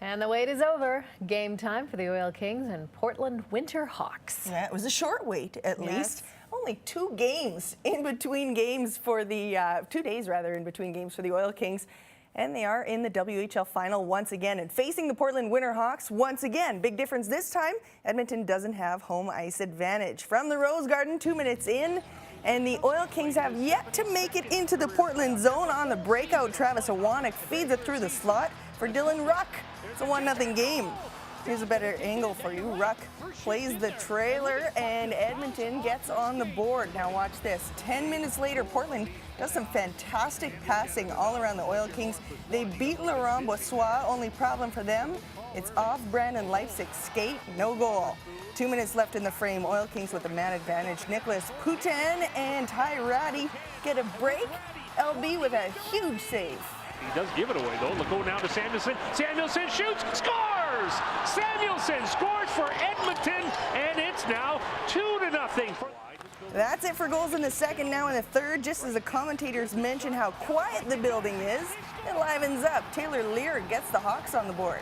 And the wait is over. Game time for the Oil Kings and Portland Winter Hawks. Yeah, it was a short wait, at least. Only 2 games in between games for the 2 days rather in between games for the Oil Kings. And they are in the WHL final once again and facing the Portland Winter Hawks once again. Big difference this time, Edmonton doesn't have home ice advantage. From the Rose Garden, 2 minutes in, and the Oil Kings have yet to make it into the Portland zone. On the breakout, Travis Awanek feeds it through the slot for Dylan Ruck. It's a 1-0 game. Here's a better angle for you. Ruck plays the trailer and Edmonton gets on the board. Now watch this. 10 minutes later, Portland does some fantastic passing all around the Oil Kings. They beat Laurent Boissois. Only problem for them, it's off Brandon Leipzig's skate. No goal. 2 minutes left in the frame. Oil Kings with the man advantage. Nicholas Poutin and Ty Ratty get a break. LB with a huge save. He does give it away, though. Look, go now to Samuelson. Samuelson shoots, scores! Samuelson scores for Edmonton, and it's now 2-0. That's it for goals in the second. Now in the third, just as the commentators mention how quiet the building is, it livens up. Taylor Lear gets the Hawks on the board.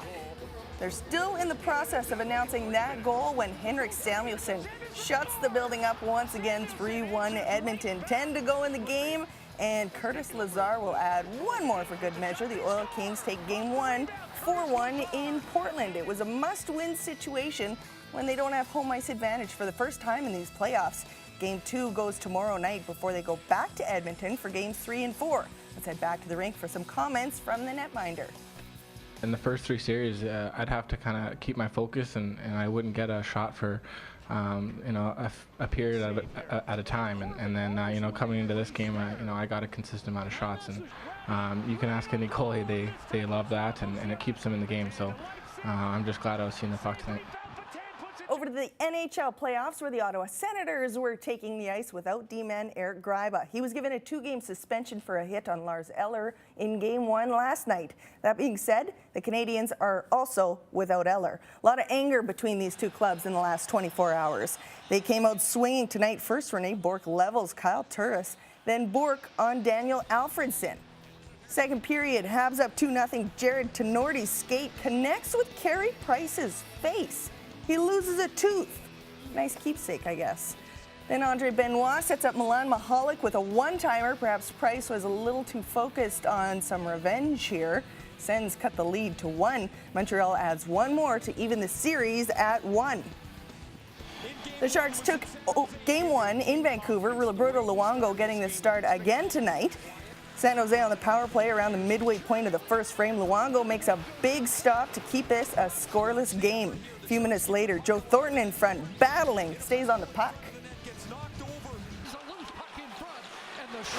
They're still in the process of announcing that goal when Henrik Samuelson shuts the building up once again. 3-1 Edmonton. 10 to go in the game. And Curtis Lazar will add one more for good measure. The Oil Kings take game 1, 4-1 in Portland. It was a must-win situation when they don't have home ice advantage for the first time in these playoffs. Game 2 goes tomorrow night before they go back to Edmonton for games 3 and 4. Let's head back to the rink for some comments from the netminder. In the first 3 series, I'd have to kind of keep my focus, and I wouldn't get a shot for a period at a time, and then coming into this game, I got a consistent amount of shots, and you can ask any goalie, they love that, and it keeps them in the game. So I'm just glad I was seeing the puck tonight. Over to the NHL playoffs, where the Ottawa Senators were taking the ice without D-man Eric Gryba. He was given a 2-game suspension for a hit on Lars Eller in Game 1 last night. That being said, the Canadiens are also without Eller. A lot of anger between these two clubs in the last 24 hours. They came out swinging tonight. First, Rene Bourque levels Kyle Turris, then Bourque on Daniel Alfredson. Second period, Habs up 2-0. Jared Tenorti's skate connects with Carey Price's face. He loses a tooth. Nice keepsake, I guess. Then Andre Benoit sets up Milan Mahalik with a one-timer. Perhaps Price was a little too focused on some revenge here. Sens cut the lead to 1. Montreal adds one more to even the series at 1. The Sharks took Game 1 in Vancouver. Roberto Luongo getting the start again tonight. San Jose on the power play around the midway point of the first frame. Luongo makes a big stop to keep this a scoreless game. A few minutes later, Joe Thornton in front, battling, stays on the puck.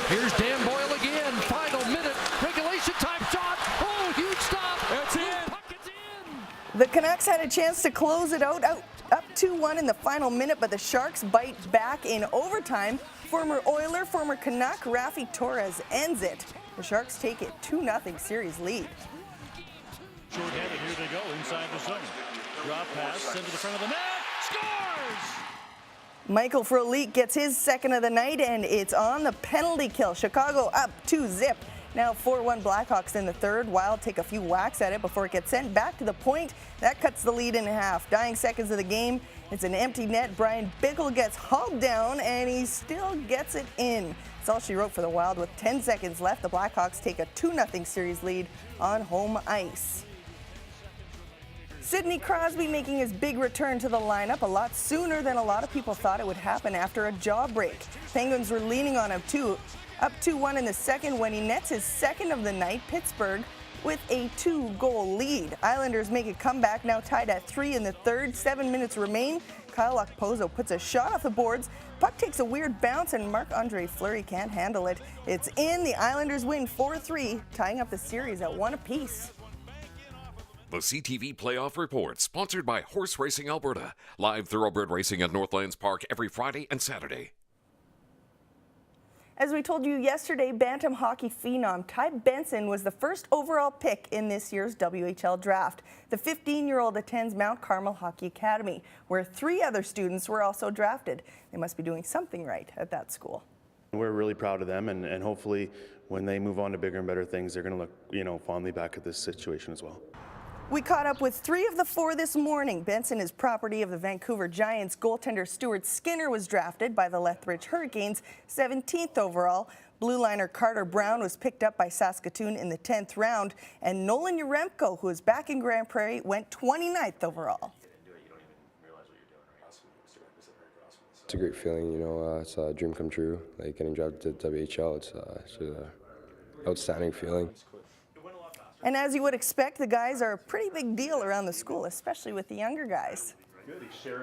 Here's Dan Boyle again, final minute, regulation time shot, oh, huge stop, it's in. The Canucks had a chance to close it out up 2-1 in the final minute, but the Sharks bite back in overtime. Former Oiler, former Canuck, Rafi Torres ends it. The Sharks take it 2-0 series lead. Short-handed, here they go inside the zone. Drop pass, send to the front of the net, scores! Michael Frolik gets his second of the night, and it's on the penalty kill. Chicago up 2-0. Now 4-1 Blackhawks in the third. Wild take a few whacks at it before it gets sent back to the point. That cuts the lead in half. Dying seconds of the game, it's an empty net. Brian Bickle gets hauled down, and he still gets it in. That's all she wrote for the Wild. With 10 seconds left, the Blackhawks take a 2-0 series lead on home ice. Sidney Crosby making his big return to the lineup a lot sooner than a lot of people thought it would happen after a jaw break. Penguins were leaning on him too, up 2-1 in the second when he nets his second of the night. Pittsburgh with a 2-goal lead. Islanders make a comeback, now tied at 3 in the third. 7 minutes remain. Kyle Okposo puts a shot off the boards. Puck takes a weird bounce, and Marc-Andre Fleury can't handle it. It's in. The Islanders win 4-3, tying up the series at 1 apiece. The CTV Playoff Report, sponsored by Horse Racing Alberta. Live thoroughbred racing at Northlands Park every Friday and Saturday. As we told you yesterday, Bantam hockey phenom Ty Benson was the first overall pick in this year's WHL draft. The 15-year-old attends Mount Carmel Hockey Academy, where 3 other students were also drafted. They must be doing something right at that school. We're really proud of them, and hopefully when they move on to bigger and better things, they're going to look, fondly back at this situation as well. We caught up with 3 of the 4 this morning. Benson is property of the Vancouver Giants. Goaltender Stuart Skinner was drafted by the Lethbridge Hurricanes, 17th overall. Blue liner Carter Brown was picked up by Saskatoon in the 10th round. And Nolan Yaremko, who is back in Grand Prairie, went 29th overall. It's a great feeling, you know, it's a dream come true, like getting drafted to WHL. It's an outstanding feeling. And as you would expect, the guys are a pretty big deal around the school, especially with the younger guys.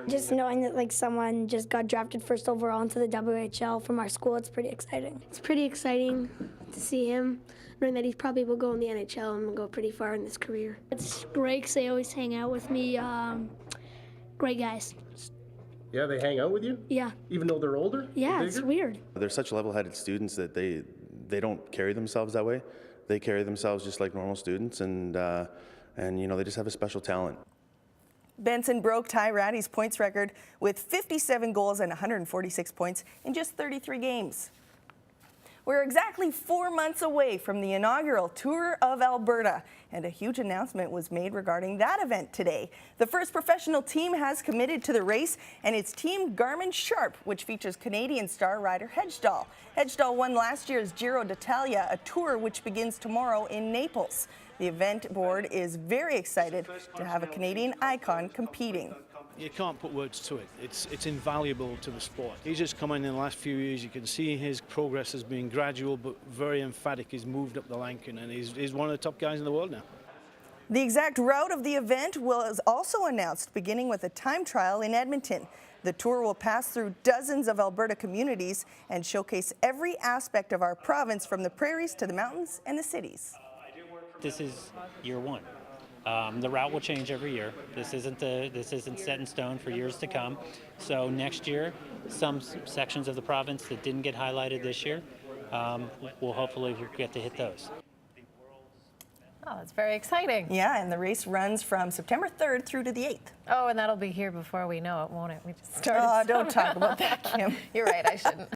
Just knowing that like someone just got drafted first overall into the WHL from our school, it's pretty exciting. It's pretty exciting to see him, knowing that he probably will go in the NHL and go pretty far in his career. It's great because they always hang out with me. Great guys. Yeah, they hang out with you? Yeah. Even though they're older? Yeah, it's weird. They're such level-headed students that they don't carry themselves that way. They carry themselves just like normal students, and you know, they just have a special talent. Benson broke Ty Ratty's points record with 57 goals and 146 points in just 33 games. We're exactly 4 months away from the inaugural Tour of Alberta, and a huge announcement was made regarding that event today. The first professional team has committed to the race, and it's Team Garmin Sharp, which features Canadian star rider Hedgedal. Hedgedal won last year's Giro d'Italia, a tour which begins tomorrow in Naples. The event board is very excited to have a Canadian icon competing. You can't put words to it. It's invaluable to the sport. He's just come in the last few years. You can see his progress has been gradual but very emphatic. He's moved up the ranking, and he's one of the top guys in the world now. The exact route of the event was also announced, beginning with a time trial in Edmonton. The tour will pass through dozens of Alberta communities and showcase every aspect of our province, from the prairies to the mountains and the cities. This is year 1. The route will change every year. This isn't set in stone for years to come. So next year, some sections of the province that didn't get highlighted this year, we'll hopefully get to hit those. Oh, that's very exciting. Yeah, and the race runs from September 3rd through to the 8th. Oh, and that'll be here before we know it, won't it? We just started. Oh, don't talk about that, Kim. You're right, I shouldn't.